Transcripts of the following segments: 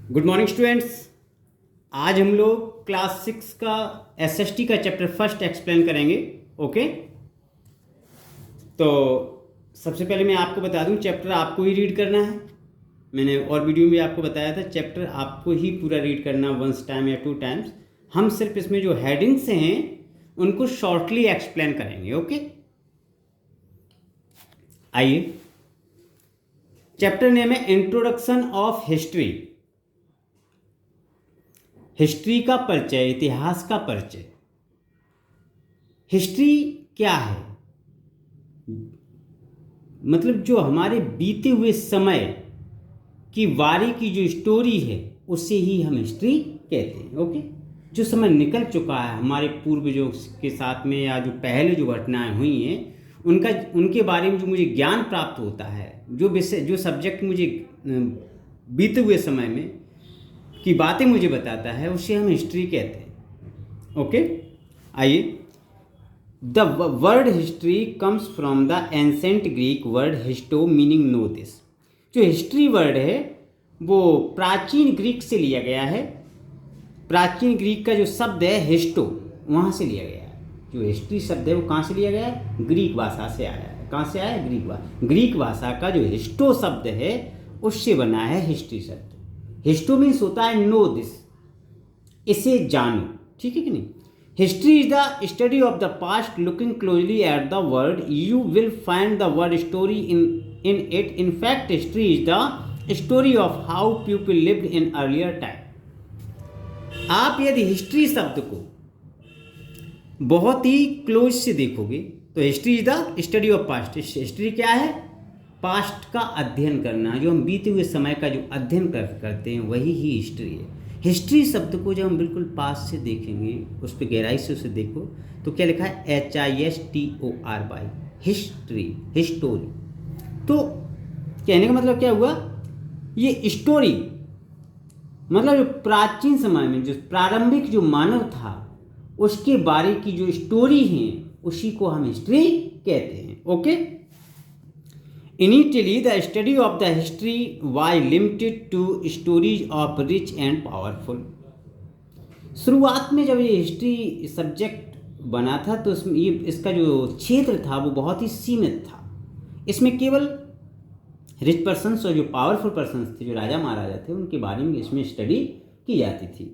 Good morning students. आज हम लोग क्लास 6 का एसएसटी का चैप्टर फर्स्ट एक्सप्लेन करेंगे। ओके, तो सबसे पहले मैं आपको बता दूं, चैप्टर आपको ही रीड करना है। मैंने और वीडियो में आपको बताया था, चैप्टर आपको ही पूरा रीड करना, वंस टाइम या 2 टाइम्स। हम सिर्फ इसमें जो हेडिंग्स हैं उनको शॉर्टली एक्सप्लेन करेंगे। ओके, आइए, चैप्टर नेम है इंट्रोडक्शन ऑफ हिस्ट्री। हिस्ट्री का परिचय, इतिहास का परिचय। हिस्ट्री क्या है? मतलब जो हमारे बीते हुए समय की बारी की जो स्टोरी है उसे ही हम हिस्ट्री कहते हैं। ओके, जो समय निकल चुका है हमारे पूर्वजों के साथ में, या जो पहले जो घटनाएं हुई हैं उनके बारे में जो मुझे ज्ञान प्राप्त होता है, जो विषय जो सब्जेक्ट मुझे बीते हुए समय में की बातें मुझे बताता है, उसे हम हिस्ट्री कहते हैं। ओके, आइए, the word history comes from the ancient Greek word histo meaning know this. जो हिस्ट्री वर्ड है वो प्राचीन ग्रीक से लिया गया है। प्राचीन ग्रीक का जो शब्द है हिस्टो, वहाँ से लिया गया है। जो हिस्ट्री शब्द है वो कहाँ से लिया गया है? ग्रीक भाषा से आया है। कहाँ से आया है? ग्रीक भाषा का जो हिस्टो शब्द है उससे बना है हिस्ट्री शब्द। हिस्टो मीन्स होता है नो दिस, इसे जानो। ठीक है कि नहीं? History is the study of the past looking closely at the world you will find the word story in it. In fact history is the story of how people lived in earlier time. आप यदि history शब्द को बहुत ही close से देखोगे तो history is the study of past. History क्या है? पास्ट का अध्ययन करना, जो हम बीते हुए समय का जो अध्ययन करते हैं वही ही हिस्ट्री है। हिस्ट्री शब्द को जब हम बिल्कुल पास से देखेंगे, उस पर गहराई से उसे देखो तो क्या लिखा है? HISTORY, history, history. तो कहने का मतलब क्या हुआ? ये स्टोरी मतलब जो प्राचीन समय में जो प्रारंभिक जो मानव था उसके बारे की जो स्टोरी है उसी को हम हिस्ट्री कहते हैं। Okay, Initially, the study of the history was limited to stories of rich and powerful. शुरुआत में जब ये हिस्ट्री सब्जेक्ट बना था तो इसका जो क्षेत्र था वो बहुत ही सीमित था। इसमें केवल रिच पर्सन्स और जो पावरफुल पर्सन्स थे, जो राजा महाराजा थे, उनके बारे में इसमें स्टडी की जाती थी।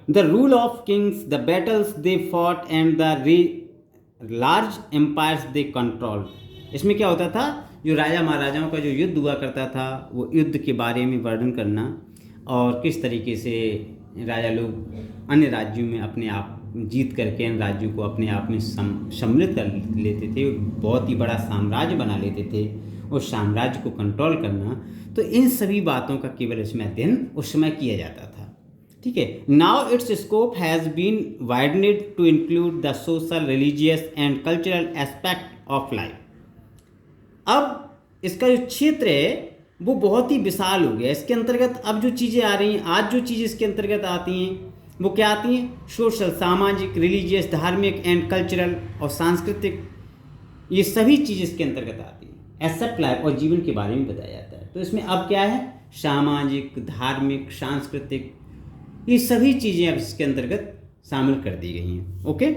The rule of kings, the battles they fought and the large empires they control. इसमें क्या होता था? जो राजा महाराजाओं का जो युद्ध हुआ करता था वो युद्ध के बारे में वर्णन करना, और किस तरीके से राजा लोग अन्य राज्यों में अपने आप जीत करके अन्य राज्यों को अपने आप में सम्मिलित कर लेते थे, बहुत ही बड़ा साम्राज्य बना लेते थे, उस साम्राज्य को कंट्रोल करना। तो इन सभी बातों का केवल इसमें अध्ययन उस समय किया जाता था। ठीक है, now its scope has been widened to include the social, religious and cultural aspect of life. अब इसका जो क्षेत्र है वो बहुत ही विशाल हो गया। इसके अंतर्गत अब जो चीज़ें आ रही हैं, आज जो चीज़ें इसके अंतर्गत आती हैं वो क्या आती हैं? सोशल, सामाजिक, रिलीजियस, धार्मिक एंड कल्चरल और सांस्कृतिक, ये सभी चीज़ें इसके अंतर्गत आती हैं। एसेप्ट लाइफ और जीवन के बारे में बताया जाता है। तो इसमें अब क्या है? सामाजिक, धार्मिक, सांस्कृतिक, ये सभी चीज़ें अब इसके अंतर्गत शामिल कर दी गई हैं। Okay,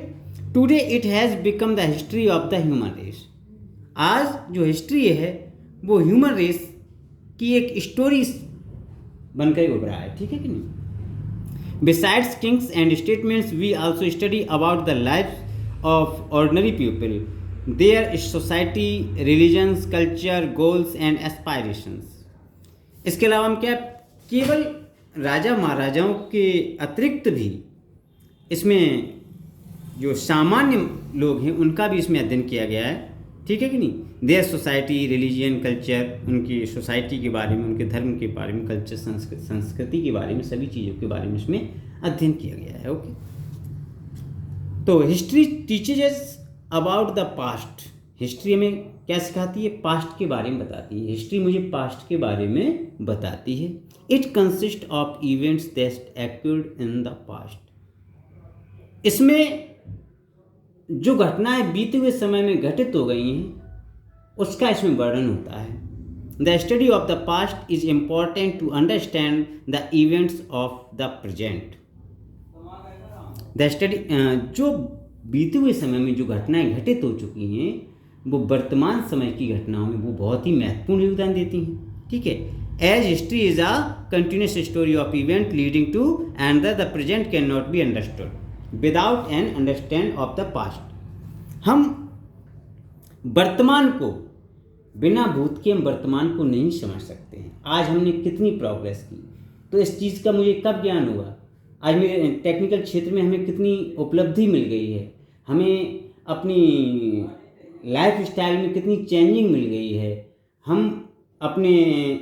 today it has become the history of the human race. आज जो हिस्ट्री है वो ह्यूमन रेस की एक स्टोरी बनकर उभरा है। ठीक है कि नहीं? Besides kings and statements we also study about the life of ordinary people, their society, religions, culture, goals and aspirations. इसके अलावा हम क्या केवल राजा महाराजाओं के अतिरिक्त भी इसमें जो सामान्य लोग हैं उनका भी इसमें अध्ययन किया गया है। ठीक है कि नहीं? देयर सोसाइटी, रिलीजियन, कल्चर, उनकी सोसाइटी के बारे में, उनके धर्म के बारे में, कल्चर, संस्कृति के बारे में, सभी चीज़ों के बारे में इसमें अध्ययन किया गया है। ओके, तो history teaches us about the past. History हमें क्या सिखाती है? पास्ट के बारे में बताती है। हिस्ट्री मुझे पास्ट के बारे में बताती है। It consist of events that occurred in the past. इसमें जो घटनाएं बीते हुए समय में घटित हो गई हैं उसका इसमें वर्णन होता है। The study of the past is important to understand the events of the present. The study जो बीते हुए समय में जो घटनाएं घटित हो चुकी हैं वो वर्तमान समय की घटनाओं में वो बहुत ही महत्वपूर्ण योगदान देती हैं। ठीक है, as history is a continuous story of event leading to and the present can not be understood without an understand of the past. हम वर्तमान को बिना भूत के हम वर्तमान को नहीं समझ सकते हैं। आज हमने कितनी प्रोग्रेस की, तो इस चीज़ का मुझे कब ज्ञान हुआ, आज मेरे टेक्निकल क्षेत्र में हमें कितनी उपलब्धि मिल गई है, हमें अपनी लाइफ स्टाइल में कितनी चेंजिंग मिल गई है, हम अपने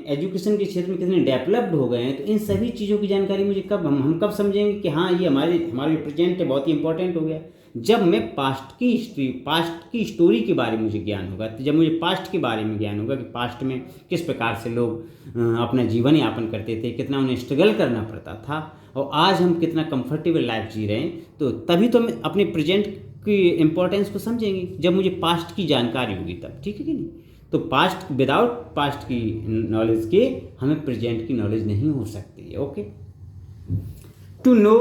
एजुकेशन के क्षेत्र में कितने डेवलप्ड हो गए हैं। तो इन सभी चीज़ों की जानकारी मुझे कब हम कब समझेंगे कि हाँ ये हमारे प्रेजेंट है बहुत ही इंपॉर्टेंट हो गया, जब मैं पास्ट की स्टोरी के बारे में मुझे ज्ञान होगा। तो जब मुझे पास्ट के बारे में ज्ञान होगा कि पास्ट में किस प्रकार से लोग अपना जीवन यापन करते थे, कितना उन्हें स्ट्रगल करना पड़ता था, और आज हम कितना कंफर्टेबल लाइफ जी रहे हैं, तो तभी तो हम अपने प्रेजेंट की इम्पोर्टेंस को समझेंगे जब मुझे पास्ट की जानकारी होगी तब। ठीक है कि नहीं? तो पास्ट विदाउट पास्ट की नॉलेज के हमें प्रेजेंट की नॉलेज नहीं हो सकती है। Okay, to know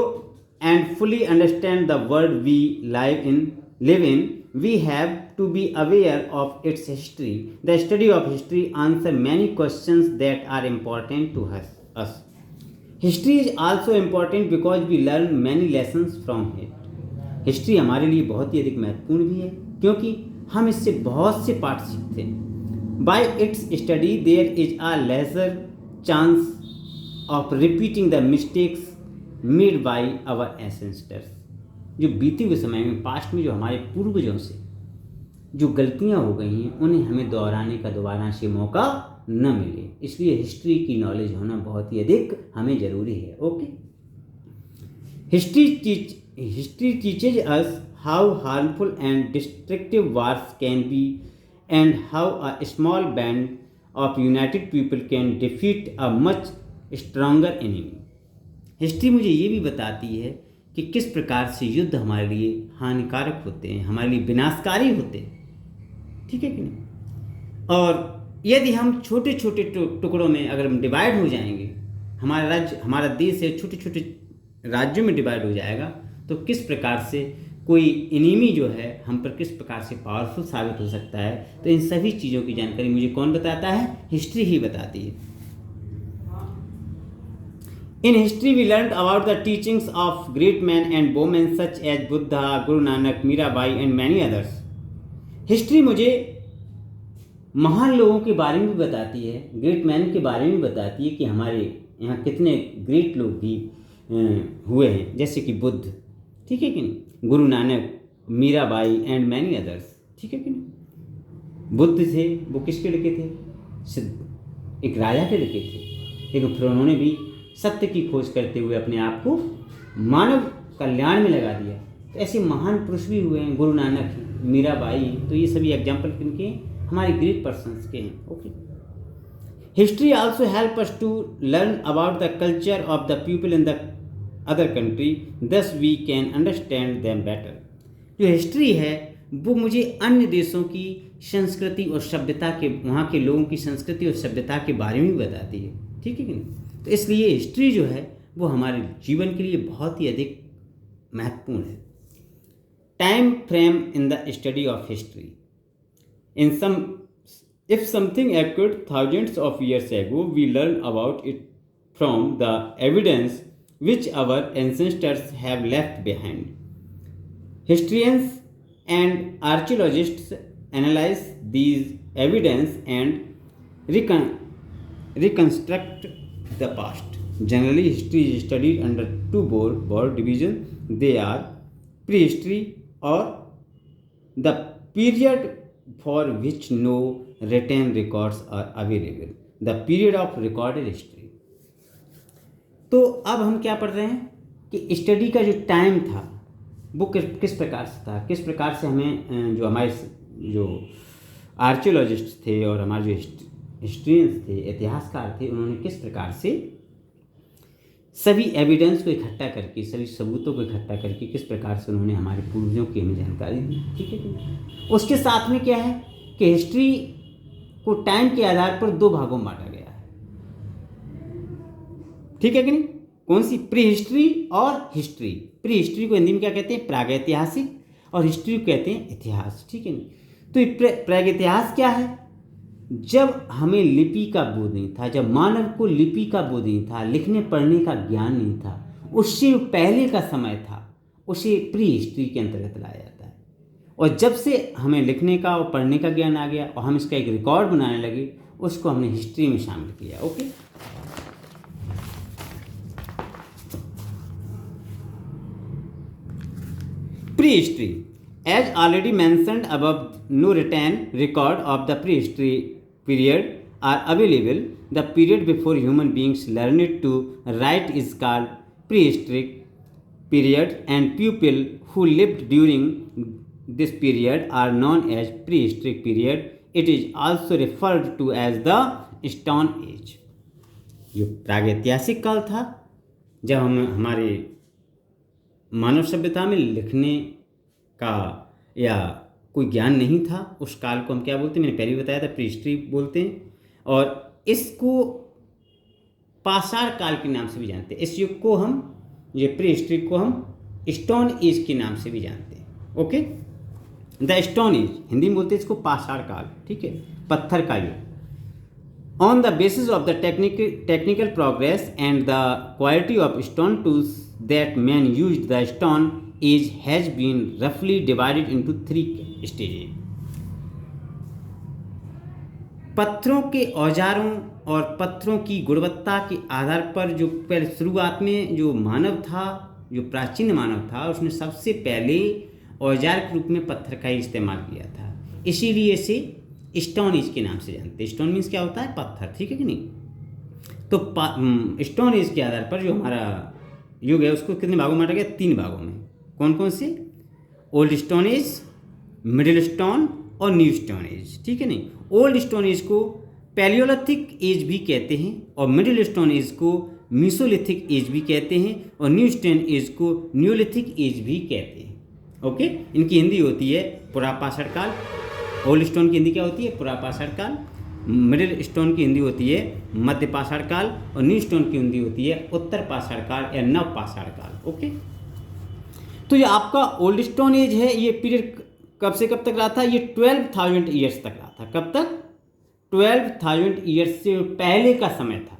and fully understand the world we live in we have to be aware of its history. The study of history answer many questions that are important to us. History is also important because we learn many lessons from it. History हमारे लिए बहुत ही अधिक महत्वपूर्ण भी है क्योंकि हम इससे बहुत से पाठ सीखते हैं। By its study there is a lesser chance of repeating the mistakes made by our ancestors. जो बीते हुए समय में पास्ट में जो हमारे पूर्वजों से जो गलतियां हो गई हैं उन्हें हमें दोहराने का दोबारा से मौका न मिले, इसलिए हिस्ट्री की नॉलेज होना बहुत ही अधिक हमें ज़रूरी है। Okay, history teaches us how harmful and destructive wars can be and how a small band of United people can defeat a much stronger enemy. History मुझे ये भी बताती है कि किस प्रकार से युद्ध हमारे लिए हानिकारक होते हैं, हमारे लिए विनाशकारी होते हैं। ठीक है कि नहीं? और यदि हम छोटे छोटे टुकड़ों में अगर हम डिवाइड हो जाएंगे, हमारा देश है छोटे छोटे राज्यों में डिवाइड हो जाएगा, तो किस प्रकार से कोई एनिमी जो है हम पर किस प्रकार से पावरफुल साबित हो सकता है। तो इन सभी चीज़ों की जानकारी मुझे कौन बताता है? हिस्ट्री ही बताती है। In history, we learned about the teachings of great men and women such as Buddha, Guru Nanak, Mirabai and many others. History मुझे महान लोगों के बारे में भी बताती है, ग्रेट मैन के बारे में बताती है कि हमारे यहाँ कितने ग्रेट लोग भी हुए हैं, जैसे कि बुद्ध, ठीक है कि नहीं, Guru Nanak, Mirabai and many others. ठीक है कि नहीं? बुद्ध थे, वो किसके लड़के थे? एक राजा के लड़के थे, लेकिन फिर उन्होंने भी सत्य की खोज करते हुए अपने आप को मानव कल्याण में लगा दिया। तो ऐसे महान पुरुष भी हुए हैं, गुरु नानक, मीराबाई, तो ये सभी एग्जाम्पल किनके? हमारे ग्रेट पर्सन्स के हैं। Okay, history also help us to learn about the culture of the people in the other country, thus we can understand them better. जो हिस्ट्री है वो मुझे अन्य देशों की संस्कृति और सभ्यता के, वहाँ के लोगों की संस्कृति और सभ्यता के बारे में भी बताती है। ठीक है कि नहीं? तो इसलिए हिस्ट्री जो है वो हमारे जीवन के लिए बहुत ही अधिक महत्वपूर्ण है। Time frame in the study of history, if something occurred thousands of years ago, we learn about it from the evidence which our ancestors have left behind. Historians and archaeologists analyze these evidence and reconstruct the past. Generally, history is studied under two broad divisions. They are prehistory or the period for which no written records are available. The period of recorded history. तो अब हम क्या पढ़ रहे हैं कि study का जो टाइम था वो किस प्रकार से था, किस प्रकार से हमें जो हमारे जो आर्कियोलॉजिस्ट थे और हमारे जो हिस्ट्रियंस थे, इतिहासकार थे, उन्होंने किस प्रकार से सभी एविडेंस को इकट्ठा करके, सभी सबूतों को इकट्ठा करके किस प्रकार से उन्होंने हमारे पूर्वजों की हमें जानकारी दी। ठीक है, उसके साथ में क्या है कि हिस्ट्री को टाइम के आधार पर दो भागों में बांटा गया है, ठीक है कि नहीं? कौन सी? प्री हिस्ट्री और हिस्ट्री। प्री हिस्ट्री को हिंदी में क्या कहते हैं? प्रागैतिहासिक, और हिस्ट्री को कहते हैं इतिहास, ठीक है नहीं? तो ये प्रागैतिहास क्या है? जब हमें लिपि का बोध नहीं था, जब मानव को लिपि का बोध नहीं था, लिखने पढ़ने का ज्ञान नहीं था, उससे पहले का समय था, उसे प्री हिस्ट्री के अंतर्गत लाया जाता है। और जब से हमें लिखने का और पढ़ने का ज्ञान आ गया और हम इसका एक रिकॉर्ड बनाने लगे, उसको हमने हिस्ट्री में शामिल किया। Okay, prehistory, as already mentioned above, no written record of the prehistory period are available. The period before human beings learned to write is called prehistoric period, and people who lived during this period are known as prehistoric period. It is also referred to as the Stone Age. जो प्रागैतिहासिक काल था, जब हमारे मानव सभ्यता में लिखने का या कोई ज्ञान नहीं था, उस काल को हम क्या बोलते हैं? मैंने पहले भी बताया था, प्रीहिस्ट्री बोलते हैं। और इसको पाषाण काल के नाम से भी जानते हैं। इस युग को हम, ये प्रीहिस्ट्री को हम स्टोन एज के नाम से भी जानते हैं। Okay, the stone age, Hindi में बोलते हैं इसको पाषाण काल, ठीक है, पत्थर का युग। On the basis of the technical progress and the quality of stone tools that men used, the Stone Age has been roughly divided into 3 stages. पत्थरों के औजारों और पत्थरों की गुणवत्ता के आधार पर जो पहले शुरुआत में जो मानव था, जो प्राचीन मानव था, उसने सबसे पहले औजार के रूप में पत्थर का ही इस्तेमाल किया था, इसीलिए इसे स्टोन एज के नाम से जानते हैं। स्टोन मीन्स क्या होता है? पत्थर, ठीक है कि नहीं? तो स्टोन एज के आधार पर जो हमारा युग है उसको कितने भागों में बांटा गया? 3 भागों में। कौन कौन से? Old stone age, middle stone और न्यू स्टोन एज, ठीक है नहीं? ओल्ड स्टोन एज को पैलियोलिथिक एज भी कहते हैं, और मिडिल स्टोन एज को मीसोलिथिक एज भी कहते हैं, और न्यू स्टोन एज को न्यूलिथिक एज भी कहते हैं। ओके, इनकी हिंदी होती है पुरापाषाण काल। ओल्ड स्टोन की हिंदी क्या होती है? पुरापाषाण काल। मिडिल स्टोन की हिंदी होती है मध्य पाषाण काल, और न्यू स्टोन की हिंदी होती है उत्तर पाषाण काल या नव पाषाण काल। ओके, तो ये आपका ओल्ड स्टोन एज है, ये पीरियड कब से कब तक रहा था? ये 12,000 ईयर्स तक रहा था। कब तक? 12,000 ईयर्स से पहले का समय था।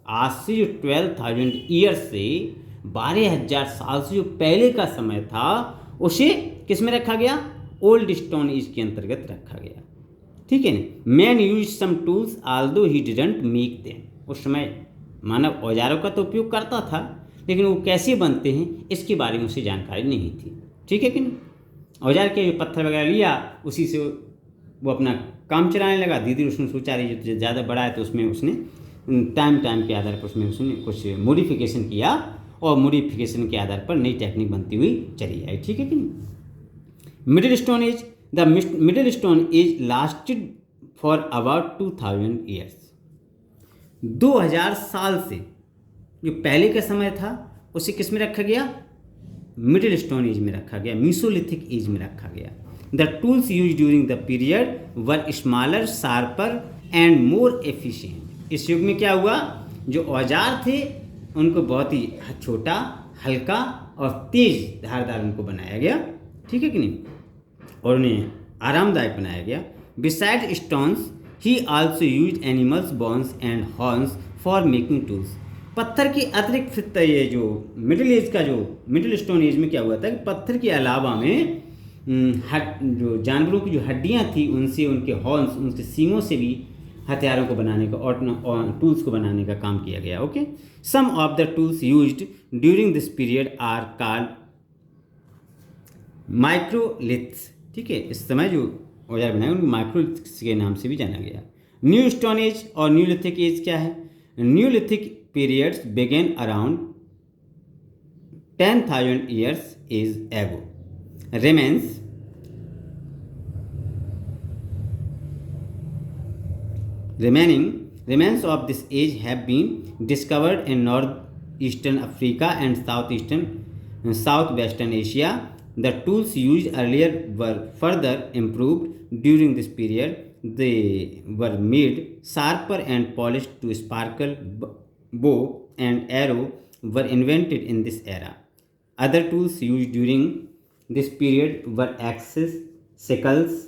आज से जो 12,000 ईयर्स से 12,000 साल से जो पहले का समय था, उसे किस में रखा गया? ओल्ड स्टोन एज के अंतर्गत रखा गया, ठीक है ना? Man use some tools although he didn't make them. उस समय मानव औजारों का तो उपयोग करता था, लेकिन वो कैसे बनते हैं इसके बारे में उसे जानकारी नहीं थी, ठीक है कि नहीं? औजार के पत्थर वगैरह लिया, उसी से वो अपना काम चलाने लगा। धीरे धीरे उसने सोचा रही जो ज़्यादा बड़ा है, तो उसमें उसने टाइम के आधार पर उसमें उसने कुछ मॉडिफिकेशन किया, और मॉडिफिकेशन के आधार पर नई टेक्निक बनती हुई चली आई, ठीक है कि नहीं? Middle stone age, the middle stone age lasted for about 2000 years. 2000 साल से जो पहले का समय था, उसे किस में रखा गया? मिडिल स्टोन एज में रखा गया, मीसोलिथिक एज में रखा गया। The tools use during the period were smaller, sharper and more efficient. इस युग में क्या हुआ? जो औजार थे उनको बहुत ही छोटा, हल्का और तेज धारदार उनको बनाया गया, ठीक है कि नहीं? और उन्हें आरामदायक बनाया गया। Beside stones he also use animals bones and horns for making tools. पत्थर के अतिरिक्त फिर ये जो मिडिल एज का, जो मिडिल स्टोन एज में क्या हुआ था कि पत्थर के अलावा में जो जानवरों की जो हड्डियां थी, उनसे, उनके हॉर्न्स, उनके सींगों से भी हथियारों को बनाने का और टूल्स को बनाने का काम किया गया। Okay, some of the tools used during this period are called microliths, ठीक है? इस समय जो औजार बनाए उनको माइक्रोलिथ्स के नाम से भी जाना गया। न्यू स्टोन एज और न्यूलिथिक एज क्या है? Neolithic periods began around 10,000 years ago. Remains of this age have been discovered in northeastern Africa and southwestern Asia. The tools used earlier were further improved during this period. they were made sharper and polished to sparkle. Bow and arrow were invented in this era. Other tools used during this period were axes, sickles,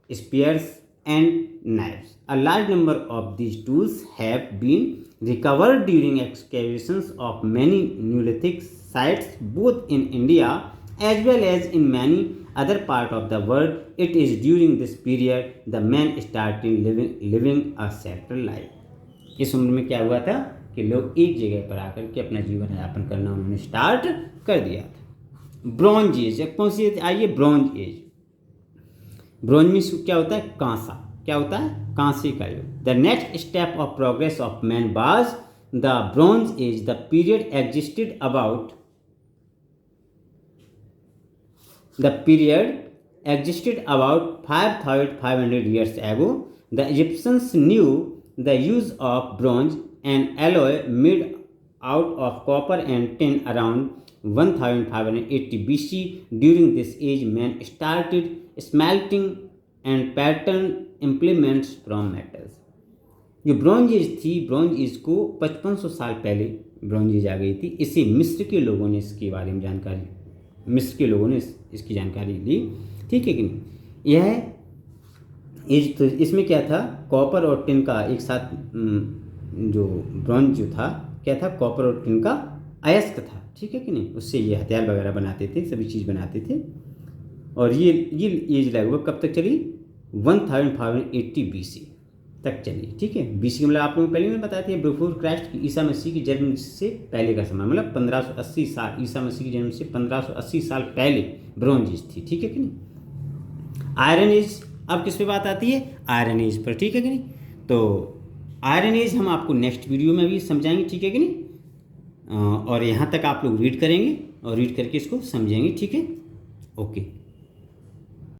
spears, and knives. A large number of these tools have been recovered during excavations of many Neolithic sites both in India as well as in many other parts of the world. It is during this period the men started living a settled life. इस उम्र में क्या हुआ था कि लोग एक जगह पर आकर के अपना जीवन यापन करना उन्होंने स्टार्ट कर दिया था। ब्रॉन्ज एज, कौन सी आइए, ब्रॉन्ज एज। ब्रॉन्ज में क्या होता है, कांसा, क्या होता है, कांसे का युग। The next step of progress of man was the bronze age. The period existed about The period existed about 5,500 years ago. The Egyptians knew the use of bronze, an alloy made out of copper and tin, around 1580 BC. During this age, men started smelting and patterned implements from metals. जो bronze age थी, bronze age को 5500 साल पहले bronze age आ गई थी। इसे मिस्र के लोगों ने इसके बारे में जानकारी, मिस्र के लोगों ने इसकी जानकारी ली, ठीक है कि नहीं। यह एज तो इसमें क्या था, कॉपर और टिन का एक साथ जो ब्रॉन्ज जो था क्या था, कॉपर और टिन का अयस्क था, ठीक है कि नहीं। उससे ये हथियार वगैरह बनाते थे, सभी चीज़ बनाते थे। और ये एज लगभग कब तक चली, 1580 BC तक चली, ठीक है। BC मतलब आप लोगों को पहले मैंने बताया था बिफोर क्राइस्ट की, ईसा मसीह की जन्म से पहले का समय, मतलब 1580 साल, ईसा मसीह की जन्म से 1580 साल पहले ब्रॉन्ज एज थी, ठीक है कि नहीं। आयरन एज, अब किस पे बात आती है, आयरन एज पर, ठीक है कि नहीं। तो आयरन एज हम आपको नेक्स्ट वीडियो में भी समझाएंगे, ठीक है कि नहीं। और यहाँ तक आप लोग रीड करेंगे और रीड करके इसको समझेंगे, ठीक है, ओके।